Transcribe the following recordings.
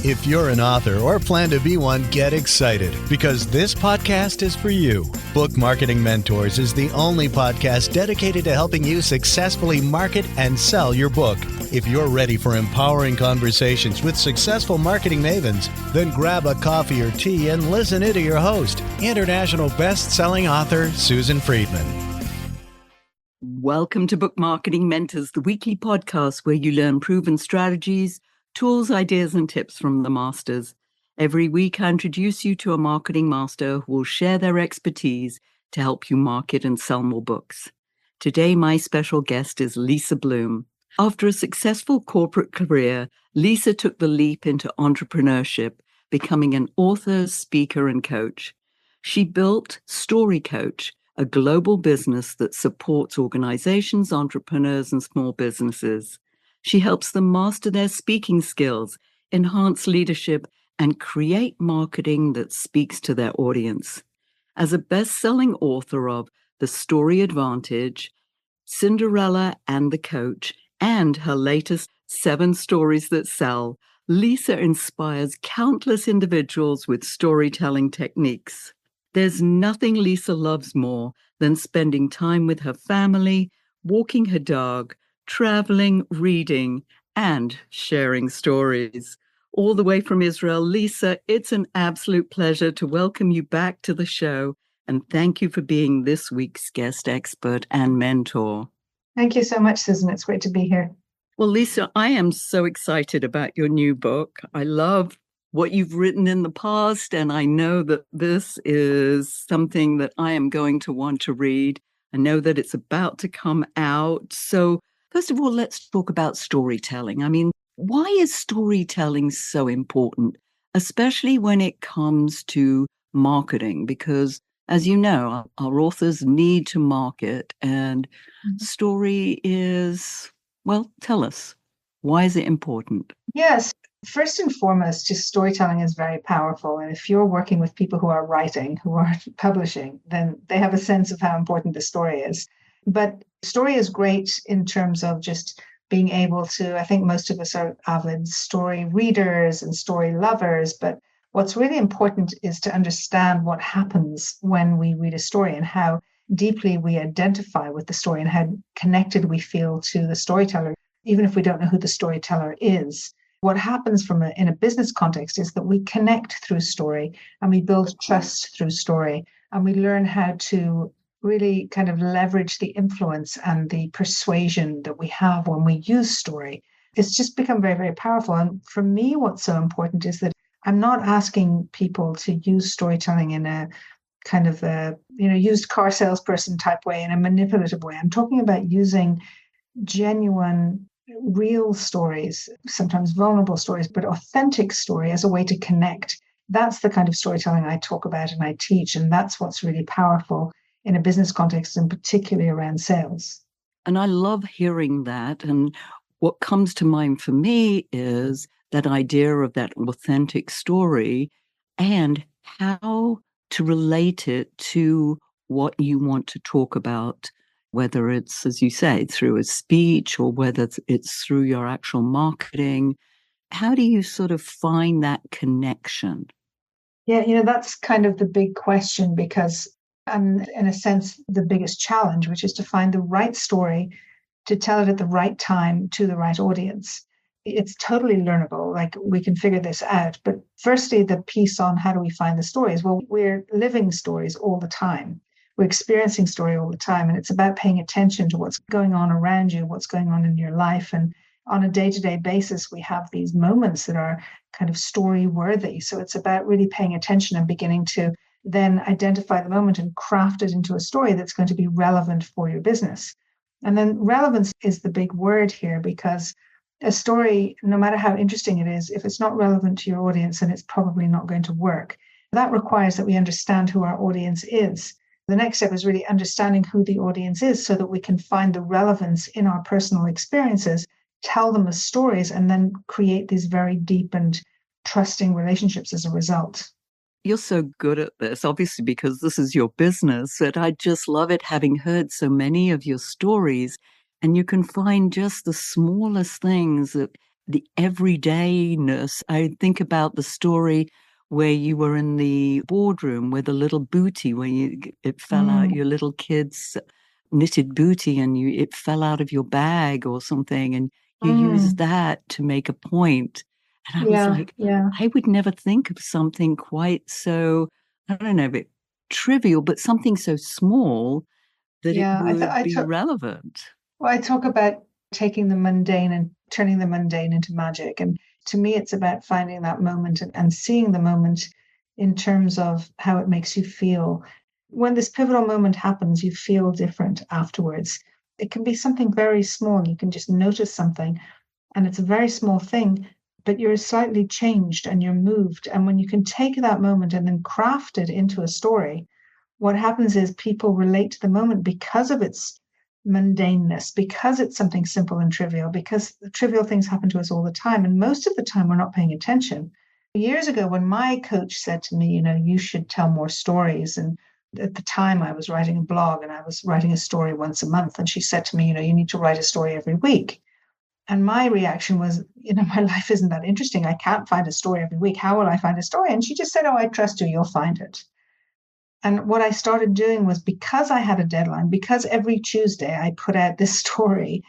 If you're an author or plan to be one, get excited because this podcast is for you. Book Marketing Mentors is the only podcast dedicated to helping you successfully market and sell your book. If you're ready for empowering conversations with successful marketing mavens, then grab a coffee or tea and listen in to your host, international best-selling author Susan Friedman. Welcome to Book Marketing Mentors, the weekly podcast where you learn proven strategies, tools, ideas, and tips from the masters. Every week, I introduce you to a marketing master who will share their expertise to help you market and sell more books. Today, my special guest is Lisa Bloom. After a successful corporate career, Lisa took the leap into entrepreneurship, becoming an author, speaker, and coach. She built Story Coach, a global business that supports organizations, entrepreneurs, and small businesses. She helps them master their speaking skills, enhance leadership, and create marketing that speaks to their audience. As a best-selling author of The Story Advantage, Cinderella and the Coach, and her latest 7 Stories That Sell, Lisa inspires countless individuals with storytelling techniques. There's nothing Lisa loves more than spending time with her family, walking her dog, traveling, reading, and sharing stories. All the way from Israel, Lisa, it's an absolute pleasure to welcome you back to the show, and thank you for being this week's guest expert and mentor. Thank you so much, Susan. It's great to be here. Well, Lisa, I am so excited about your new book. I love what you've written in the past, and I know that this is something that I am going to want to read. I know that it's about to come out. So first of all, let's talk about storytelling. I mean, why is storytelling so important, especially when it comes to marketing? Because, as you know, our authors need to market, and story is, well, tell us, why is it important? Yes. First and foremost, just storytelling is very powerful. And if you're working with people who are writing, who are publishing, then they have a sense of how important the story is. But story is great in terms of just being able to, I think most of us are avid story readers and story lovers, but what's really important is to understand what happens when we read a story and how deeply we identify with the story and how connected we feel to the storyteller, even if we don't know who the storyteller is. What happens in a business context is that we connect through story and we build trust through story, and we learn how to really kind of leverage the influence and the persuasion that we have when we use story. It's just become very, very powerful. And for me, what's so important is that I'm not asking people to use storytelling in a kind of a, used car salesperson type way, in a manipulative way. I'm talking about using genuine, real stories, sometimes vulnerable stories, but authentic story as a way to connect. That's the kind of storytelling I talk about and I teach. And that's what's really powerful in a business context, and particularly around sales. And I love hearing that. And what comes to mind for me is that idea of that authentic story and how to relate it to what you want to talk about, whether it's, as you say, through a speech or whether it's through your actual marketing. How do you sort of find that connection? Yeah, that's kind of the big question, because in a sense, the biggest challenge, which is to find the right story, to tell it at the right time to the right audience. It's totally learnable. Like, we can figure this out. But firstly, the piece on how do we find the stories? Well, we're living stories all the time. We're experiencing story all the time. And it's about paying attention to what's going on around you, what's going on in your life. And on a day-to-day basis, we have these moments that are kind of story worthy. So it's about really paying attention and beginning to then identify the moment and craft it into a story that's going to be relevant for your business. And then relevance is the big word here, because a story, no matter how interesting it is, if it's not relevant to your audience, then it's probably not going to work. That requires that we understand who our audience is. The next step is really understanding who the audience is so that we can find the relevance in our personal experiences, tell them as stories, and then create these very deep and trusting relationships as a result. You're so good at this, obviously, because this is your business, but I just love it, having heard so many of your stories. And you can find just the smallest things that the everydayness. I think about the story where you were in the boardroom with a little booty, where it fell out, your little kid's knitted booty, and it fell out of your bag or something, and you used that to make a point. And I was Yeah, like, yeah, I would never think of something quite so, I don't know, a bit trivial, but something so small that it yeah. would be relevant. Well, I talk about taking the mundane and turning the mundane into magic. And to me, it's about finding that moment and seeing the moment in terms of how it makes you feel. When this pivotal moment happens, you feel different afterwards. It can be something very small. You can just notice something, and it's a very small thing, but you're slightly changed and you're moved. And when you can take that moment and then craft it into a story, what happens is people relate to the moment because of its mundaneness, because it's something simple and trivial, because the trivial things happen to us all the time. And most of the time, we're not paying attention. Years ago, when my coach said to me, you should tell more stories. And at the time, I was writing a blog and I was writing a story once a month. And she said to me, you need to write a story every week. And my reaction was, my life isn't that interesting. I can't find a story every week. How will I find a story? And she just said, oh, I trust you. You'll find it. And what I started doing was, because I had a deadline, because every Tuesday I put out this story,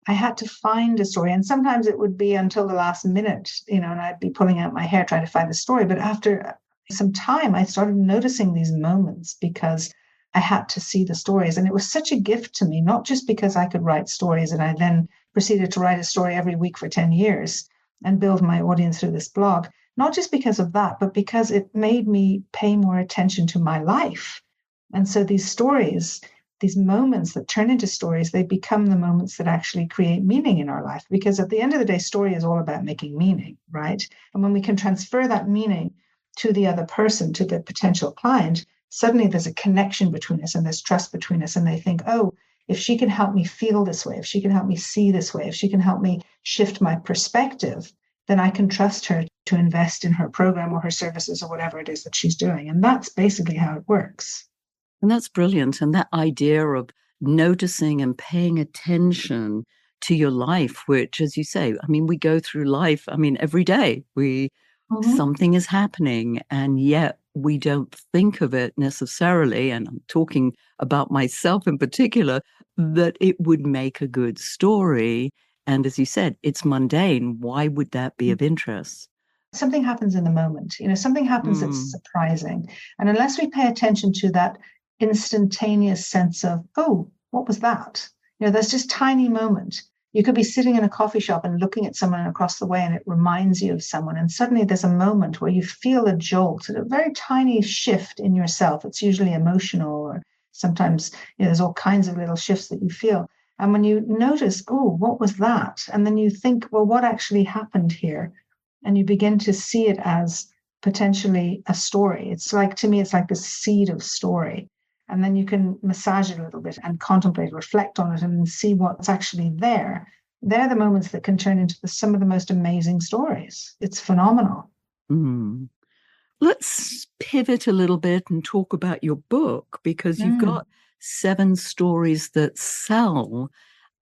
I had to find a story. And sometimes it would be until the last minute, and I'd be pulling out my hair trying to find a story. But after some time, I started noticing these moments because I had to see the stories. And it was such a gift to me, not just because I could write stories and I then proceeded to write a story every week for 10 years and build my audience through this blog. Not just because of that, but because it made me pay more attention to my life. And so these stories, these moments that turn into stories, they become the moments that actually create meaning in our life. Because at the end of the day, story is all about making meaning, right? And when we can transfer that meaning to the other person, to the potential client, suddenly there's a connection between us and there's trust between us. And they think, oh, if she can help me feel this way, if she can help me see this way, if she can help me shift my perspective, then I can trust her to invest in her program or her services or whatever it is that she's doing. And that's basically how it works. And that's brilliant. And that idea of noticing and paying attention to your life, which, as you say, we go through life, every day something is happening, and yet we don't think of it necessarily. And I'm talking about myself in particular, that it would make a good story. And as you said, it's mundane. Why would that be of interest? Something happens in the moment, something happens that's surprising. And unless we pay attention to that instantaneous sense of, oh, what was that? There's just tiny moment. You could be sitting in a coffee shop and looking at someone across the way and it reminds you of someone. And suddenly there's a moment where you feel a jolt, a very tiny shift in yourself. It's usually emotional, or sometimes there's all kinds of little shifts that you feel. And when you notice, oh, what was that? And then you think, well, what actually happened here? And you begin to see it as potentially a story. To me, it's like the seed of story. And then you can massage it a little bit and contemplate, reflect on it, and see what's actually there. They're the moments that can turn into some of the most amazing stories. It's phenomenal. Mm. Let's pivot a little bit and talk about your book, because you've got 7 stories that sell.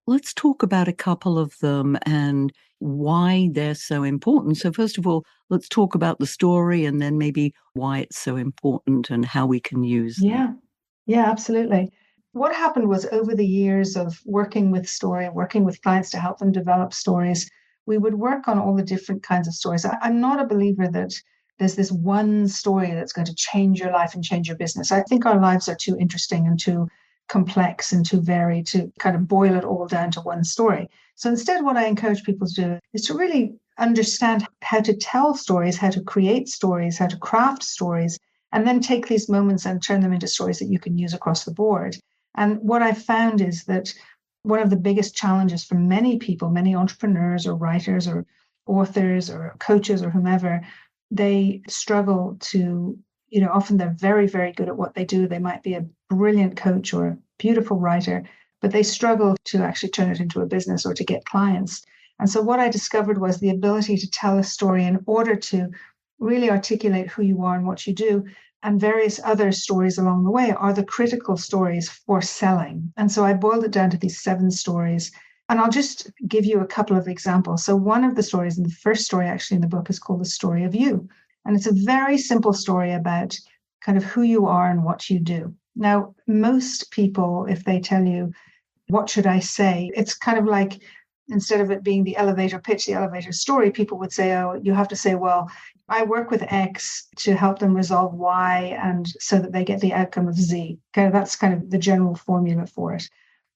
Let's talk about a couple of them and why they're so important. So first of all, let's talk about the story and then maybe why it's so important and how we can use them. Yeah, absolutely. What happened was, over the years of working with story, working with clients to help them develop stories, we would work on all the different kinds of stories. I'm not a believer that there's this one story that's going to change your life and change your business. I think our lives are too interesting and too complex and too varied to kind of boil it all down to one story. So instead, what I encourage people to do is to really understand how to tell stories, how to create stories, how to craft stories, and then take these moments and turn them into stories that you can use across the board. And what I've found is that one of the biggest challenges for many people, many entrepreneurs or writers or authors or coaches or whomever, they struggle to, often they're very, very good at what they do. They might be a brilliant coach or a beautiful writer, but they struggle to actually turn it into a business or to get clients. And so what I discovered was the ability to tell a story in order to really articulate who you are and what you do, and various other stories along the way are the critical stories for selling. And so I boiled it down to these 7 stories. And I'll just give you a couple of examples. So one of the stories, and the first story actually in the book, is called The Story of You. And it's a very simple story about kind of who you are and what you do. Now, most people, if they tell you, what should I say? It's kind of like, instead of it being the elevator pitch, the elevator story, people would say, oh, you have to say, well, I work with X to help them resolve Y and so that they get the outcome of Z. Okay, that's kind of the general formula for it,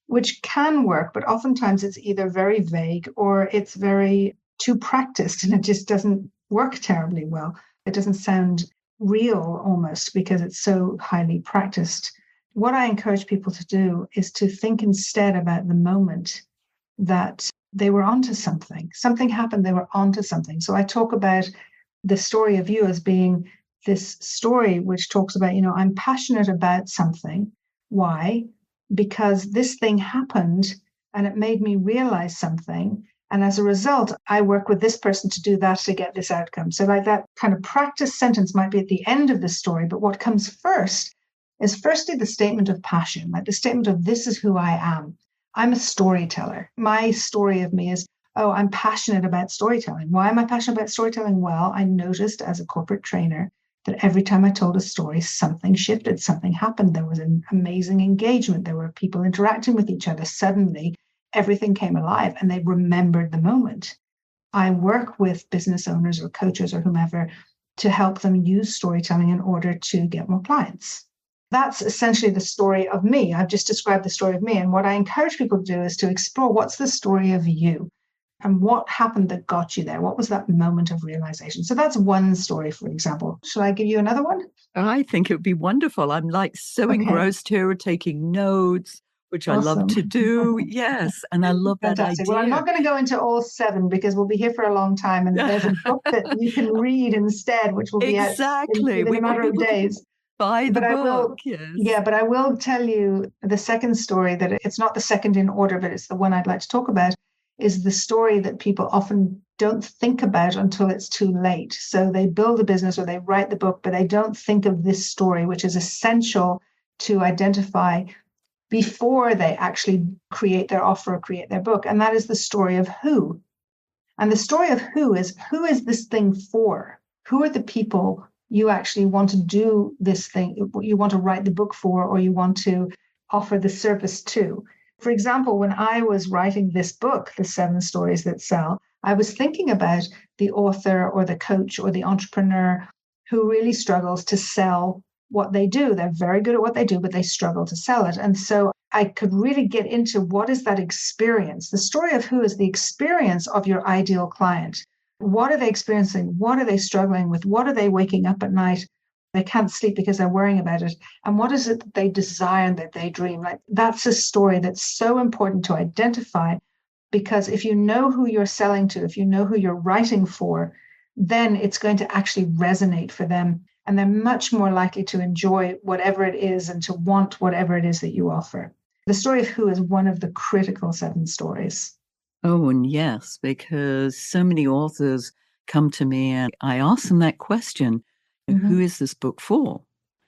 which can work, but oftentimes it's either very vague or it's very too practiced and it just doesn't work terribly well. It doesn't sound real almost because it's so highly practiced. What I encourage people to do is to think instead about the moment that they were onto something. Something happened, they were onto something. So I talk about the story of you as being this story which talks about, I'm passionate about something. Why? Because this thing happened and it made me realize something. And as a result, I work with this person to do that to get this outcome. So like that kind of practice sentence might be at the end of the story, but what comes first is firstly the statement of passion, like the statement of this is who I am. I'm a storyteller. My story of me is, oh, I'm passionate about storytelling. Why am I passionate about storytelling? Well, I noticed as a corporate trainer that every time I told a story, something shifted, something happened. There was an amazing engagement. There were people interacting with each other. Suddenly, everything came alive and they remembered the moment. I work with business owners or coaches or whomever to help them use storytelling in order to get more clients. That's essentially the story of me. I've just described the story of me. And what I encourage people to do is to explore what's the story of you and what happened that got you there. What was that moment of realization? So that's one story, for example. Shall I give you another one? I think it would be wonderful. I'm like so engrossed here, taking notes, which Awesome. I love to do. Yes. And I love that Fantastic. idea. Well, I'm not going to go into all 7 because we'll be here for a long time. And there's a book that you can read instead, which will be out in a matter of days. Buy the book, yes. But I will tell you the second story that it's not the second in order, but it's the one I'd like to talk about, is the story that people often don't think about until it's too late. So they build a business or they write the book, but they don't think of this story, which is essential to identify before they actually create their offer or create their book. And that is the story of who. And the story of who is this thing for? Who are the people you actually want to do this thing, you want to write the book for, or you want to offer the service to? For example, when I was writing this book, The 7 Stories That Sell, I was thinking about the author or the coach or the entrepreneur who really struggles to sell what they do. They're very good at what they do, but they struggle to sell it. And so I could really get into what is that experience. The story of who is the experience of your ideal client. What are they experiencing? What are they struggling with? What are they waking up at night? They can't sleep because they're worrying about it. And what is it that they desire and that they dream? Like that's a story that's so important to identify, because if you know who you're selling to, if you know who you're writing for, then it's going to actually resonate for them. And they're much more likely to enjoy whatever it is and to want whatever it is that you offer. The story of who is one of the critical 7 stories. Oh, and yes, because so many authors come to me and I ask them that question, who is this book for?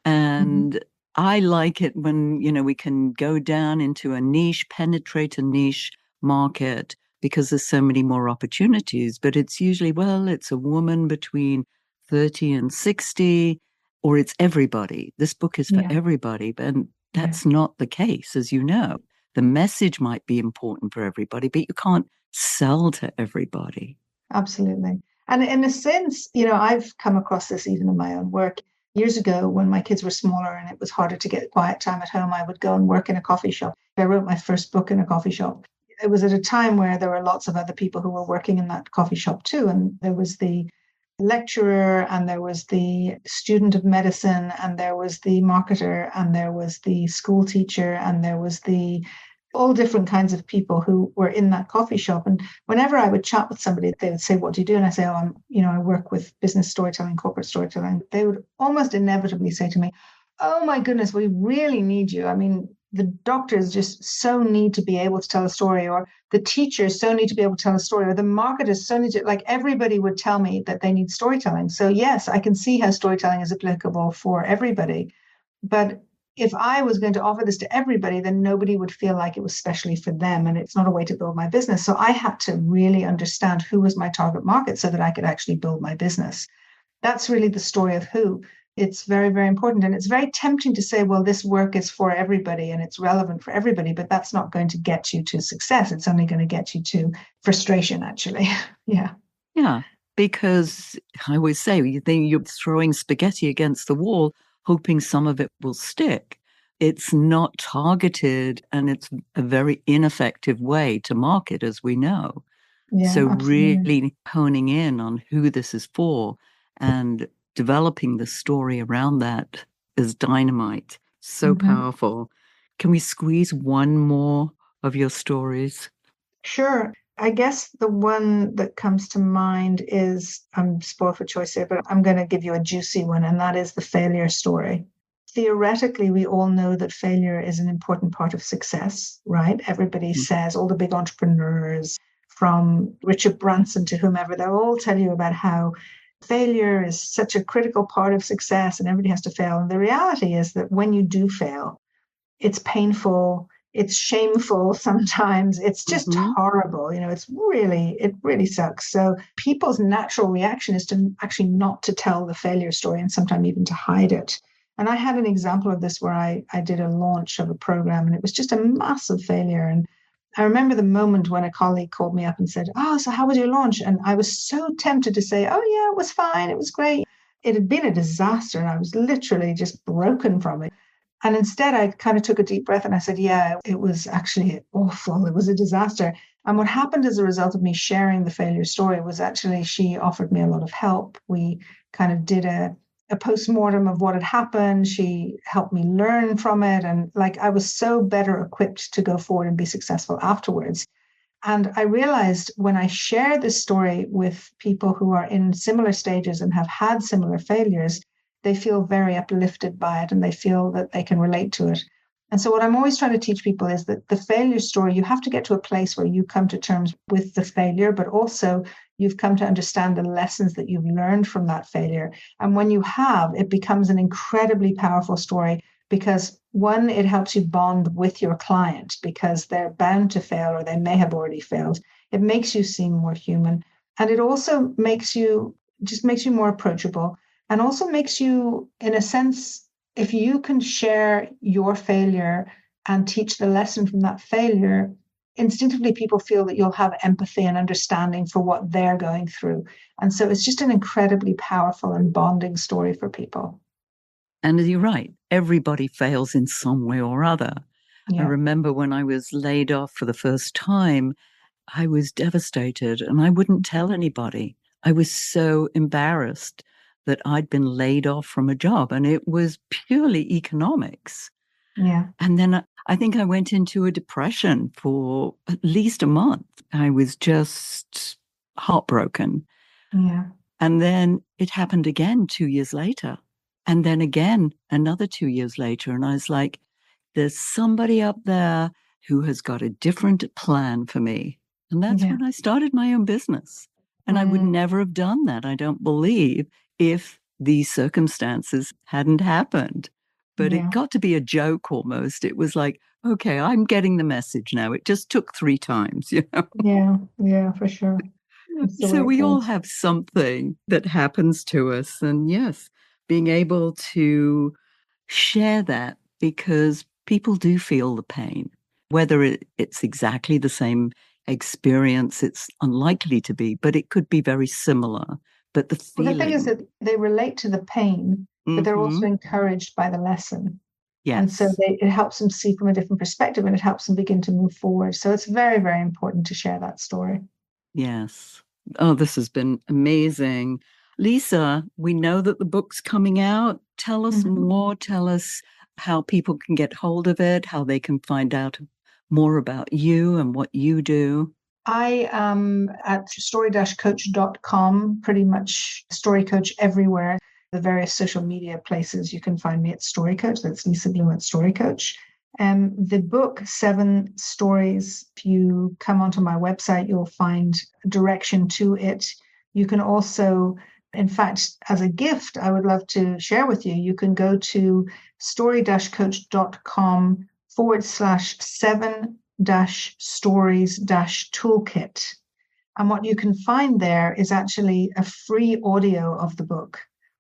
And I like it when, we can go down into a niche, penetrate a niche market because there's so many more opportunities. But it's usually, it's a woman between 30 and 60, or it's everybody. This book is for everybody. But that's not the case, as you know. The message might be important for everybody, but you can't sell to everybody. Absolutely. And in a sense, I've come across this even in my own work. Years ago, when my kids were smaller and it was harder to get quiet time at home, I would go and work in a coffee shop. I wrote my first book in a coffee shop. It was at a time where there were lots of other people who were working in that coffee shop too. And there was the lecturer, and there was the student of medicine, and there was the marketer, and there was the school teacher, and there was all different kinds of people who were in that coffee shop. And whenever I would chat with somebody, they would say, what do you do? And I say, I work with business storytelling, corporate storytelling. They would almost inevitably say to me, oh my goodness, we really need you. I mean, the doctors just so need to be able to tell a story, or the teachers so need to be able to tell a story, or the marketers so need to, like everybody would tell me that they need storytelling. So yes, I can see how storytelling is applicable for everybody. But if I was going to offer this to everybody, then nobody would feel like it was specially for them. And it's not a way to build my business. So I had to really understand who was my target market so that I could actually build my business. That's really the story of who. It's very, very important. And it's very tempting to say, well, this work is for everybody and it's relevant for everybody, but that's not going to get you to success. It's only going to get you to frustration, actually. Yeah. Yeah, because I always say, you think you're throwing spaghetti against the wall, hoping some of it will stick. It's not targeted, and it's a very ineffective way to market, as we know. Yeah, So absolutely. really honing in on who this is for and developing the story around that is dynamite. So Mm-hmm. powerful. Can we squeeze one more of your stories? Sure. I guess the one that comes to mind is, I'm spoiled for choice here, but I'm going to give you a juicy one, and that is the failure story. Theoretically, we all know that failure is an important part of success, right? Everybody says, all the big entrepreneurs, from Richard Branson to whomever, they'll all tell you about how failure is such a critical part of success and everybody has to fail. And the reality is that when you do fail, it's painful, it's shameful sometimes, it's just Mm-hmm. horrible. It really sucks. So people's natural reaction is to actually not to tell the failure story and sometimes even to hide it. And I had an example of this where I did a launch of a program and it was just a massive failure. And I remember the moment when a colleague called me up and said, "Oh, so how was your launch?" And I was so tempted to say, "Oh, yeah, it was fine. It was great." It had been a disaster and I was literally just broken from it. And instead, I kind of took a deep breath and I said, "Yeah, it was actually awful. It was a disaster." And what happened as a result of me sharing the failure story was actually she offered me a lot of help. We kind of did a post-mortem of what had happened. She helped me learn from it. And like I was so better equipped to go forward and be successful afterwards. And I realized when I share this story with people who are in similar stages and have had similar failures, they feel very uplifted by it and they feel that they can relate to it. And so, what I'm always trying to teach people is that the failure story, you have to get to a place where you come to terms with the failure, but also you've come to understand the lessons that you've learned from that failure. And when you have, it becomes an incredibly powerful story because one, it helps you bond with your client because they're bound to fail or they may have already failed. It makes you seem more human. And it also makes you more approachable and also makes you, in a sense, if you can share your failure and teach the lesson from that failure, instinctively people feel that you'll have empathy and understanding for what they're going through. And so it's just an incredibly powerful and bonding story for people. And you're right, everybody fails in some way or other. I Yeah. remember when I was laid off for the first time, I was devastated and I wouldn't tell anybody. I was so embarrassed that I'd been laid off from a job and it was purely economics. Yeah. And then I think I went into a depression for at least a month. I was just heartbroken. Yeah. And then it happened again 2 years later. And then again, another 2 years later. And I was like, there's somebody up there who has got a different plan for me. And that's Yeah. when I started my own business. And I would Mm, never have done that, I don't believe, if these circumstances hadn't happened. But it yeah. got to be a joke almost. It was like, okay, I'm getting the message now. It just took 3 times, you know? Yeah. Yeah, for sure. That's the way So it we all goes. have something that happens to us. And yes, being able to share that because people do feel the pain, whether it's exactly the same experience, it's unlikely to be, but it could be very similar. But the Well, the thing is feeling, that they relate to the pain, but they're mm-hmm, also encouraged by the lesson. And so yes, it helps them see from a different perspective and it helps them begin to move forward. So it's very, very important to share that story. yes. Oh, this has been amazing. Lisa, we know that the book's coming out. Tell us Mhm. more. Tell us how people can get hold of it, how they can find out more about you and what you do. I am at story-coach.com, pretty much story coach everywhere. The various social media places you can find me at Story Coach. That's Lisa Bloom at Story Coach. The book, 7 Stories, if you come onto my website, you'll find direction to it. You can also In fact, as a gift, I would love to share with you, you can go to story-coach.com/7-stories-toolkit. And what you can find there is actually a free audio of the book.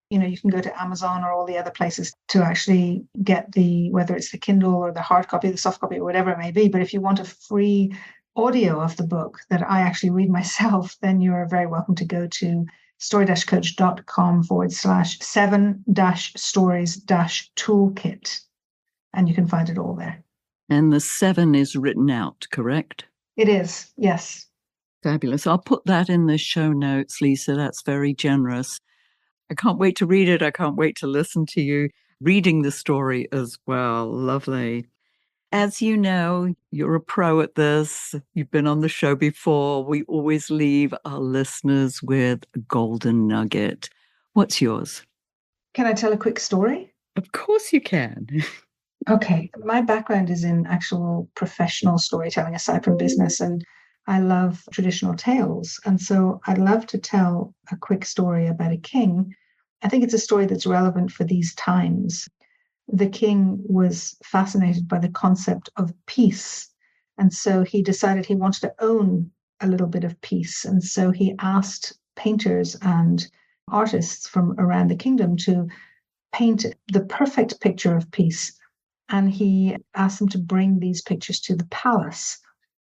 You can go to Amazon or all the other places to actually get whether it's the Kindle or the hard copy, the soft copy, or whatever it may be. But if you want a free audio of the book that I actually read myself, then you're very welcome to go to story-coach.com/7-stories-toolkit. And you can find it all there. And the 7 is written out, correct? It is, yes. Fabulous. I'll put that in the show notes, Lisa. That's very generous. I can't wait to read it. I can't wait to listen to you reading the story as well. Lovely. As you know, you're a pro at this. You've been on the show before. We always leave our listeners with a golden nugget. What's yours? Can I tell a quick story? Of course you can. Okay. My background is in actual professional storytelling aside from business, and I love traditional tales. And so I'd love to tell a quick story about a king. I think it's a story that's relevant for these times. The king was fascinated by the concept of peace. And so he decided he wanted to own a little bit of peace. And so he asked painters and artists from around the kingdom to paint the perfect picture of peace. And he asked them to bring these pictures to the palace.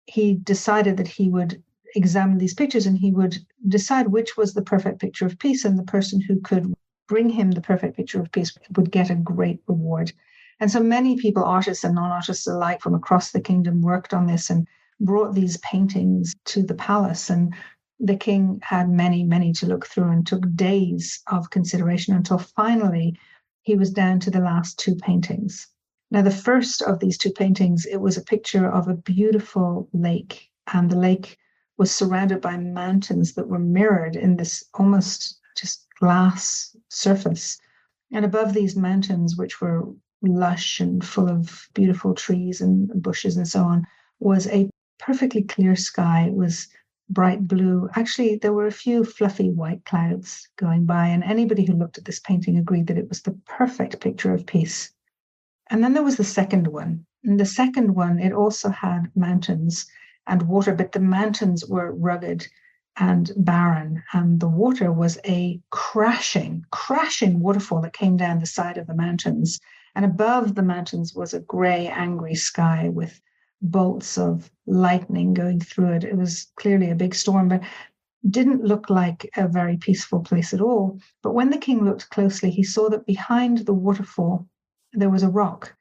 He decided that he would examine these pictures and he would decide which was the perfect picture of peace, and the person who could bring him the perfect picture of peace would get a great reward. And so many people, artists and non-artists alike from across the kingdom, worked on this and brought these paintings to the palace. And the king had many, many to look through and took days of consideration until finally he was down to the last 2 paintings. Now, the first of these 2 paintings, it was a picture of a beautiful lake, and the lake was surrounded by mountains that were mirrored in this almost just glass surface. And above these mountains, which were lush and full of beautiful trees and bushes and so on, was a perfectly clear sky. It was bright blue. Actually, there were a few fluffy white clouds going by, and anybody who looked at this painting agreed that it was the perfect picture of peace. And then there was the second one. And the second one, it also had mountains and water, but the mountains were rugged and barren, and the water was a crashing waterfall that came down the side of the mountains. And above the mountains was a gray, angry sky with bolts of lightning going through it. It was clearly a big storm, but didn't look like a very peaceful place at all. But when the king looked closely, he saw that behind the waterfall, there was a rock.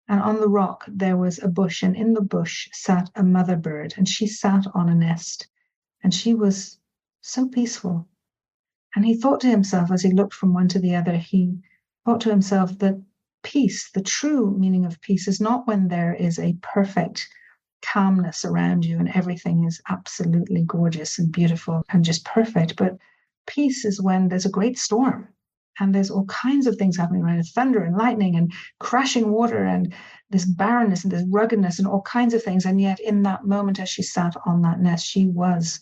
And on the rock, there was a bush. And in the bush sat a mother bird. And she sat on a nest. And she was so peaceful. And he thought to himself, as he looked from one to the other, he thought to himself that peace, the true meaning of peace, is not when there is a perfect calmness around you and everything is absolutely gorgeous and beautiful and just perfect. But peace is when there's a great storm. And there's all kinds of things happening around, thunder and lightning and crashing water and this barrenness and this ruggedness and all kinds of things. And yet in that moment, as she sat on that nest, she was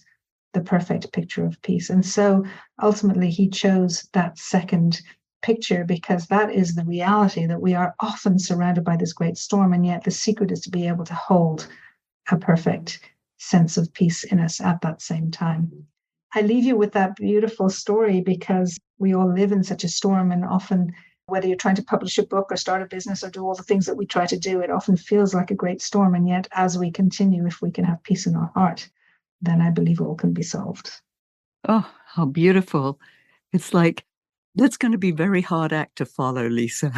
the perfect picture of peace. And so ultimately he chose that second picture, because that is the reality, that we are often surrounded by this great storm. And yet the secret is to be able to hold a perfect sense of peace in us at that same time. I leave you with that beautiful story because we all live in such a storm, and often, whether you're trying to publish a book or start a business or do all the things that we try to do, it often feels like a great storm. And yet, as we continue, if we can have peace in our heart, then I believe all can be solved. Oh, how beautiful. It's like, that's going to be a very hard act to follow, Lisa.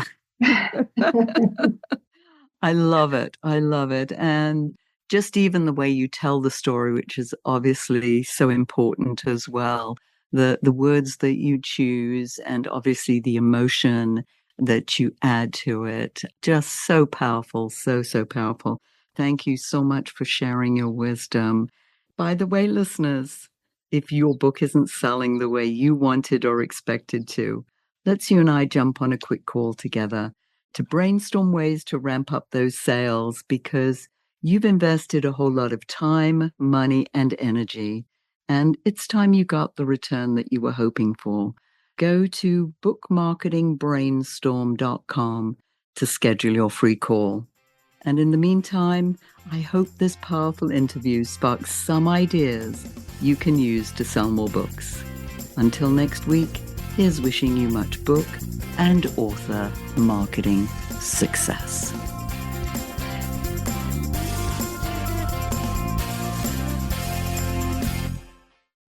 I love it. I love it. And just even the way you tell the story, which is obviously so important as well, the words that you choose, and obviously the emotion that you add to it, just so powerful, so powerful. Thank you so much for sharing your wisdom. By the way, listeners, if your book isn't selling the way you wanted or expected to, let's you and I jump on a quick call together to brainstorm ways to ramp up those sales, because you've invested a whole lot of time, money, and energy, and it's time you got the return that you were hoping for. go to bookmarketingbrainstorm.com to schedule your free call. And in the meantime, I hope this powerful interview sparks some ideas you can use to sell more books. Until next week, here's wishing you much book and author marketing success.